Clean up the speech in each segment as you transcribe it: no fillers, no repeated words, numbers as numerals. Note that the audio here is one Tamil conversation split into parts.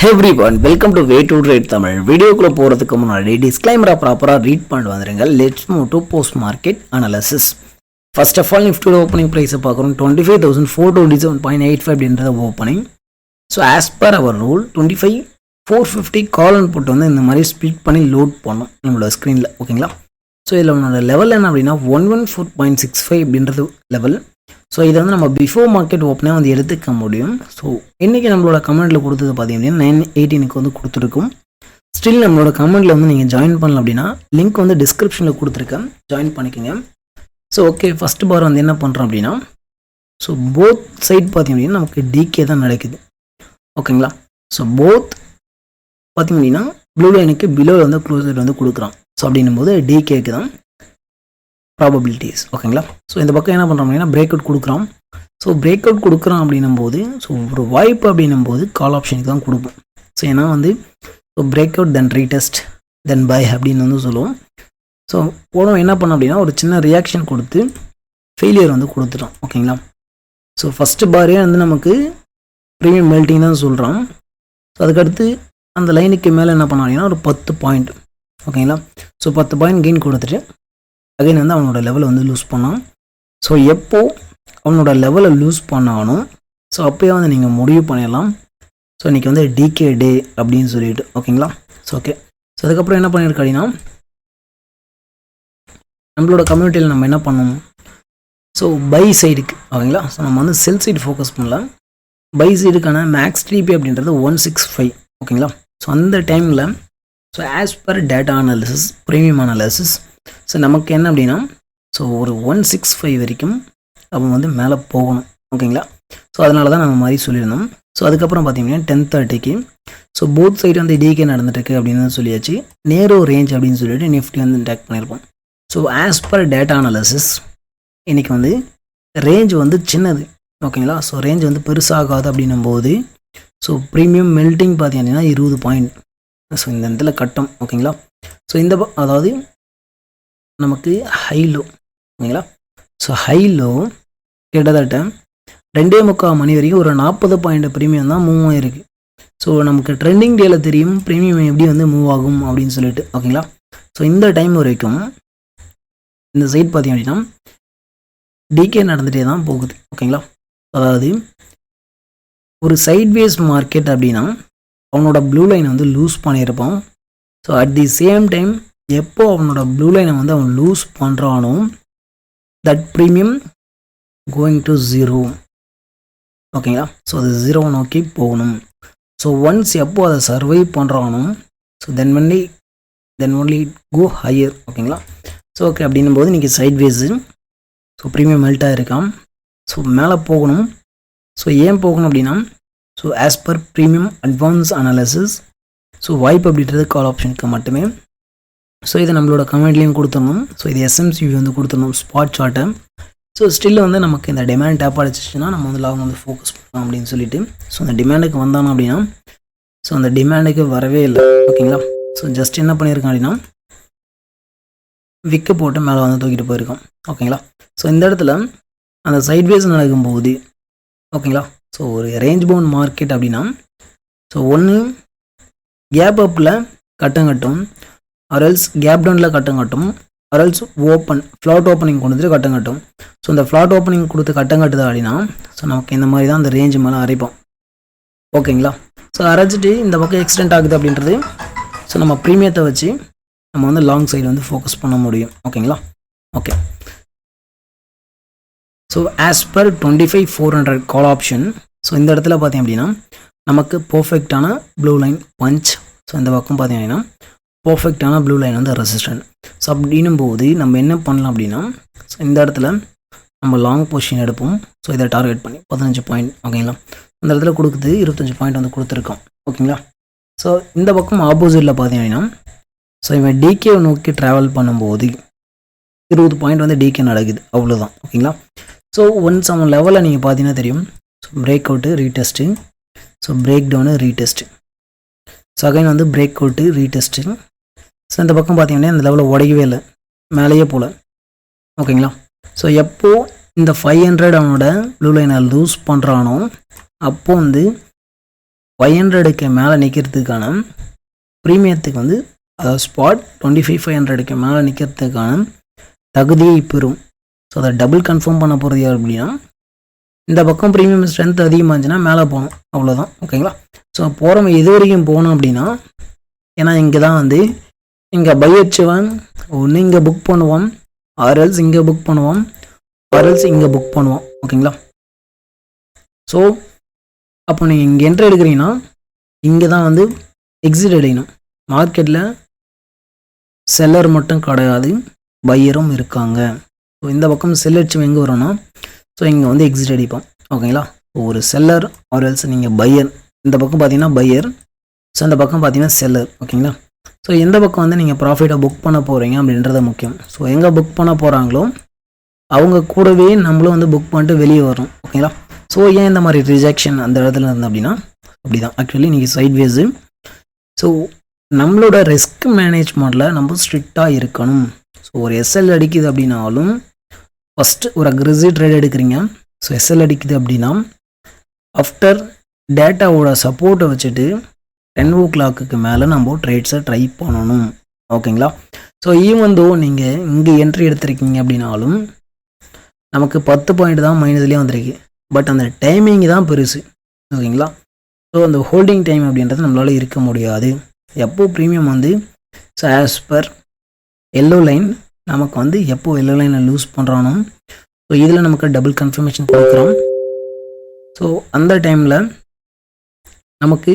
Hey everyone, welcome to W2t Tamil. வீடியோக்குள்ள போறதுக்கு முன்னாடி டிஸ்க்ளைமரை ப்ராப்பரா ரீட் பண்ணிட்டு வந்துருங்க. Let's move to post market analysis. First of all, Nifty opening price பார்க்குறோம் 25,427.85 அப்படின்றது opening. So as per our rule 25,450 call and put வந்து இந்த மாதிரி ஸ்பிட் பண்ணி லோட் பண்ணோம் நம்மளோட ஸ்க்ரீனில், ஓகேங்களா? ஸோ இதில் உன்னோட லெவல் என்ன அப்படின்னா 114.65 அப்படின்றது லெவல். ஸோ இதை வந்து நம்ம பிஃபோர் மார்க்கெட் ஓப்பனாக வந்து எடுத்துக்க முடியும். ஸோ இன்றைக்கி நம்மளோட கமெண்ட்டில் கொடுத்தது பார்த்தீங்கன்னா 918 வந்து கொடுத்துருக்கும். ஸ்டில் நம்மளோட கமெண்ட்டில் வந்து நீங்கள் ஜாயின் பண்ணல அப்படின்னா லிங்க் வந்து டிஸ்கிரிப்ஷனில் கொடுத்துருக்கேன், ஜாயின் பண்ணிக்கோங்க. ஸோ ஓகே, ஃபஸ்ட்டு பார் வந்து என்ன பண்ணுறோம் அப்படின்னா, ஸோ போத் சைட் பார்த்தீங்க அப்படின்னா நமக்கு டிகே தான் நடக்குது, ஓகேங்களா? ஸோ போத் பார்த்தீங்க அப்படின்னா ப்ளூ லைனுக்கு பிலோ வந்து க்ளோசர் வந்து கொடுக்குறான். ஸோ அப்படின்னும் போது டிகேக்கு தான் ப்ராபபிலிட்டிஸ், ஓகேங்களா? ஸோ இந்த பக்கம் என்ன பண்ணுறோம் அப்படின்னா பிரேக் அவுட் கொடுக்குறோம். ஸோ பிரேக் அவுட் கொடுக்குறோம் அப்படின்னும் போது ஸோ ஒரு வாய்ப்பு அப்படின்னும் போது கால் ஆப்ஷனுக்கு தான் கொடுப்போம். ஸோ ஏன்னா வந்து so break out then retest then buy அப்படின்னு வந்து சொல்லுவோம். ஸோ போனோம் என்ன பண்ணோம் அப்படின்னா ஒரு சின்ன ரியாக்ஷன் கொடுத்து ஃபெயிலியர் வந்து கொடுத்துட்டோம், ஓகேங்களா? ஸோ ஃபஸ்ட்டு பாரே வந்து நமக்கு ப்ரீமியம் மெல்ட்டிங் தான் சொல்கிறோம். ஸோ அதுக்கடுத்து அந்த லைனுக்கு மேலே என்ன பண்ணோம் அப்படின்னா ஒரு 10 பாயிண்ட், ஓகேங்களா? ஸோ 10 பாயிண்ட் கெயின் கொடுத்துட்டு அகைன் வந்து அவனோட லெவலை வந்து லூஸ் பண்ணான். ஸோ எப்போ அவனோட லெவலை லூஸ் பண்ணானோ ஸோ அப்போயே வந்து நீங்கள் முடிவு பண்ணிடலாம். ஸோ இன்றைக்கி வந்து டிகே டே அப்படின்னு சொல்லிட்டு, ஓகேங்களா? ஸோ ஓகே, ஸோ அதுக்கப்புறம் என்ன பண்ணியிருக்க அப்படின்னா நம்மளோட கம்யூனிட்டியில் நம்ம என்ன பண்ணோம், ஸோ பை சைடுக்கு, ஓகேங்களா? ஸோ நம்ம வந்து செல் சைடு ஃபோக்கஸ் பண்ணலாம். பை சைடுக்கான மேக்ஸ் டிபி அப்படின்றது 165, ஓகேங்களா? ஸோ அந்த டைமில் so as per data analysis, premium analysis, so நமக்கு என்ன அப்படின்னா ஸோ ஒரு 165 வரைக்கும் அவன் வந்து மேலே போகணும், ஓகேங்களா? ஸோ அதனால தான் நம்ம மாதிரி சொல்லியிருந்தோம். ஸோ அதுக்கப்புறம் பார்த்தீங்கன்னா 10:30க்கு ஸோ போத் சைடு வந்து டிகே நடந்துட்டுருக்கு அப்படின்னு சொல்லியாச்சு. நேரோ ரேஞ்ச் அப்படின்னு சொல்லிட்டு நிஃப்டி வந்து டேக் பண்ணியிருப்போம். So as per data analysis இன்றைக்கி வந்து ரேஞ்ச் வந்து சின்னது, ஓகேங்களா? ஸோ ரேஞ்ச் வந்து பெருசாகாது அப்படின்னும் போது ஸோ ப்ரீமியம் மெல்ட்டிங் பார்த்தீங்கன்னா 20 பாயிண்ட். ஸோ இந்த இடத்துல கட்டம், ஓகேங்களா? ஸோ இந்த அதாவது நமக்கு ஹை லோ, ஓகேங்களா? ஸோ ஹை லோ கிட்டத்தட்ட 2:45 மணி வரைக்கும் ஒரு 40 பாயிண்ட் ப்ரீமியம் தான் மூவ் ஆகிருக்கு. ஸோ நமக்கு ட்ரெண்டிங் டேல தெரியும் ப்ரீமியம் எப்படி வந்து மூவ் ஆகும் அப்படின்னு சொல்லிட்டு, ஓகேங்களா? ஸோ இந்த டைம் வரைக்கும் இந்த சைட் பார்த்தீங்க அப்படின்னா டிகே நடந்துகிட்டே தான் போகுது, ஓகேங்களா? அதாவது ஒரு சைட்வேஸ் மார்க்கெட் அப்படின்னா அவனோட ப்ளூ லைனை வந்து லூஸ் பண்ணியிருப்பான். So at the same time எப்போ அவனோட ப்ளூ லைனை வந்து அவன் லூஸ் பண்ணுறானோ தட் ப்ரீமியம் கோயிங் டு 0, ஓகேங்களா? ஸோ அது 0 நோக்கி போகணும். ஸோ ஒன்ஸ் எப்போ அதை சர்வை பண்ணுறானோ so then only go higher, ஓகேங்களா? ஸோ ஓகே, அப்படின்னும் போது இன்றைக்கி சைட்வேஸு ஸோ ப்ரீமியம் மெல்ட்டாக இருக்கான். ஸோ மேலே போகணும். ஸோ ஏன் போகணும் அப்படின்னா so as per premium advance analysis so வாய்ப்பு அப்படின்றது கால் ஆப்ஷனுக்கு மட்டுமே. ஸோ இதை நம்மளோட கமெண்ட்லேயும் கொடுத்துடணும். ஸோ இது எஸ்எம்சிவி வந்து கொடுத்துடணும் ஸ்பாட் சார்ட்டை. ஸோ ஸ்டில் வந்து நமக்கு இந்த டிமாண்ட் டேப் அடிச்சிச்சுன்னா நம்ம வந்து லாங் வந்து ஃபோக்கஸ் பண்ணலாம் அப்படின்னு சொல்லிட்டு ஸோ அந்த டிமாண்டுக்கு வந்தானோ அப்படின்னா ஸோ அந்த டிமாண்டுக்கு வரவே இல்லை, ஓகேங்களா? ஸோ ஜஸ்ட் என்ன பண்ணியிருக்கான் அப்படின்னா விக்கு போட்டு மேலே வந்து தூக்கிட்டு போயிருக்கோம், ஓகேங்களா? ஸோ இந்த இடத்துல அந்த சைட்வேஸ் நடக்கும்போது, ஓகேங்களா? ஸோ ஒரு ரேஞ்ச் பவுண்ட் மார்க்கெட் அப்படின்னா ஸோ ஒன்று கேப் அப்பில் கட்டும் அரல்ஸ் கேப் டவுனில் கட்டும் அரல்ஸ் ஓப்பன் ஃப்ளாட் ஓப்பனிங் கொடுத்துட்டு கட்டும். ஸோ இந்த ஃப்ளாட் ஓப்பனிங் கொடுத்து கட்டுது அப்படின்னா ஸோ நமக்கு இந்த மாதிரி தான் அந்த ரேஞ்சு மேலே அரைப்போம், ஓகேங்களா? ஸோ அரைச்சிட்டு இந்த பக்கம் எக்ஸ்டெண்ட் ஆகுது அப்படின்றது ஸோ நம்ம ப்ரீமியத்தை வச்சு நம்ம வந்து லாங் சைடு வந்து ஃபோக்கஸ் பண்ண முடியும், ஓகேங்களா? Okay, so as per 25,400 call option so இந்த இடத்துல பார்த்தீங்க அப்படின்னா நமக்கு பர்ஃபெக்டான ப்ளூ லைன் பஞ்ச். ஸோ இந்த பக்கம் பார்த்தீங்க அப்படின்னா பர்ஃபெக்டான ப்ளூ லைன் வந்து ரெசிஸ்டன்ட். ஸோ அப்படின்னும் போது நம்ம என்ன பண்ணலாம் அப்படின்னா ஸோ இந்த இடத்துல நம்ம லாங் பொசிஷன் எடுப்போம். ஸோ இதை டார்கெட் பண்ணி 15 பாயிண்ட், ஓகேங்களா? இந்த இடத்துல கொடுக்குது 25 பாயிண்ட் வந்து கொடுத்துருக்கோம், ஓகேங்களா? ஸோ இந்த பக்கம் ஆப்போசிட்டில் பார்த்தீங்க அப்படின்னா ஸோ இவன் டிகே நோக்கி ட்ராவல் பண்ணும்போது 20 பாயிண்ட் வந்து டிகே நடக்குது, அவ்வளோதான், ஓகேங்களா? ஸோ ஒன்ஸ் அவன் லெவலில் நீங்கள் பார்த்தீங்கன்னா தெரியும். So break out retest, so break down retest, so again வந்து பிரேக் அவுட்டு ரீடெஸ்ட்டு. ஸோ இந்த பக்கம் பார்த்தீங்கன்னா இந்த லெவலில் உடையவே இல்லை, மேலேயே போகல, ஓகேங்களா? ஸோ எப்போது இந்த 500 அவனோட ப்ளூ லைனை லூஸ் பண்ணுறானோ அப்போது வந்து 500க்கு மேலே நிற்கிறதுக்கான ப்ரீமியத்துக்கு வந்து அதாவது ஸ்பாட் 25,500க்கு மேலே நிற்கிறதுக்கான தகுதியை பெறும். ஸோ அதை டபுள் கன்ஃபார்ம் பண்ண போகிறது யார் அப்படின்னா, இந்த பக்கம் ப்ரீமியம் ஸ்ட்ரென்த் அதிகமாக இருந்துச்சுன்னா மேலே போகணும், அவ்வளோதான். ஓகேங்களா? ஸோ போகிறவங்க எது வரைக்கும் போகணும் அப்படின்னா, ஏன்னா இங்கே தான் வந்து இங்கே பை வச்சுவான், ஒன்று இங்கே புக் பண்ணுவான், ஆர்எல்ஸ் இங்கே புக் பண்ணுவான், ஆர்எல்ஸ் இங்கே புக் பண்ணுவான். ஓகேங்களா? ஸோ அப்போ நீங்கள் இங்கே என்ட்ரி எடுக்கிறீங்கன்னா இங்கே தான் வந்து எக்ஸிட் அடையணும். மார்க்கெட்டில் செல்லர் மட்டும் கிடையாது, பையரும் இருக்காங்க. ஸோ இந்த பக்கம் செல்லர்ஸ் எங்கே வரும்னா, ஸோ இங்கே வந்து எக்ஸிட் அடிப்போம். ஓகேங்களா? ஒரு செல்லர் ஆர்எல்ஸ் நீங்கள் பையர், இந்த பக்கம் பார்த்தீங்கன்னா பையர், ஸோ இந்த பக்கம் பார்த்தீங்கன்னா செல்லர். ஓகேங்களா? ஸோ எந்த பக்கம் வந்து நீங்கள் ப்ராஃபிட்டை புக் பண்ண போகிறீங்க அப்படின்றது முக்கியம். ஸோ எங்கே புக் பண்ண போகிறாங்களோ அவங்க கூடவே நம்மளும் வந்து புக் பண்ணிட்டு வெளியே வரும். ஓகேங்களா? ஸோ ஏன் இந்த மாதிரி ரிஜெக்ஷன் அந்த இடத்துல இருந்து அப்படின்னா, அப்படி தான் ஆக்சுவலி நீங்கள் சைட்வேஸு. ஸோ நம்மளோட ரிஸ்க் மேனேஜ்மெண்ட்டில் நம்ம ஸ்ட்ரிக்டாக இருக்கணும். ஸோ ஒரு எஸ்எல் அடிக்குது அப்படின்னாலும் ஃபஸ்ட்டு ஒரு அக்ரெசிவ் ட்ரேட் எடுக்கிறீங்க. ஸோ எஸ்எல் அடிக்குது அப்படின்னா ஆஃப்டர் டேட்டாவோட சப்போர்ட்டை வச்சுட்டு 10 o'clock மேலே நம்ம ட்ரேட்ஸை ட்ரை பண்ணணும். ஓகேங்களா? ஸோ ஈவன் தோ நீங்கள் இங்கே என்ட்ரி எடுத்திருக்கீங்க அப்படின்னாலும் நமக்கு 10 பாயிண்ட் தான் மைனஸ்லேயே வந்திருக்கு. பட் அந்த டைமிங் தான் பெருசு. ஓகேங்களா? ஸோ அந்த ஹோல்டிங் டைம் அப்படின்றது நம்மளால் இருக்க முடியாது. எப்போ ப்ரீமியம் வந்து so as per yellow line நமக்கு வந்து எப்போ எல்லோ லைனை லூஸ் பண்ணுறானோ, ஸோ இதில் நமக்கு டபுள் கன்ஃபர்மேஷன் கொடுக்குறோம். ஸோ அந்த டைமில் நமக்கு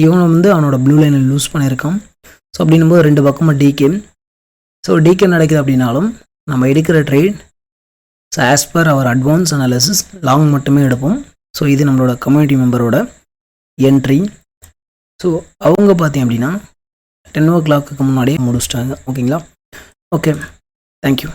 இவன் வந்து அவனோட ப்ளூ லைனை லூஸ் பண்ணியிருக்கான். ஸோ அப்படின்னும்போது ரெண்டு பக்கமாக டிகே. ஸோ டிகே நடக்குது அப்படின்னாலும் நம்ம எடுக்கிற ட்ரேட் ஸோ ஆஸ் பர் அவர் அட்வான்ஸ் அனாலிசிஸ் லாங் மட்டுமே எடுப்போம். ஸோ இது நம்மளோட கம்யூனிட்டி மெம்பரோட என்ட்ரி. ஸோ அவங்க பார்த்தீங்க அப்படின்னா 10 o'clock முன்னாடியே முடிச்சிட்டாங்க. ஓகேங்களா? Okay, thank you.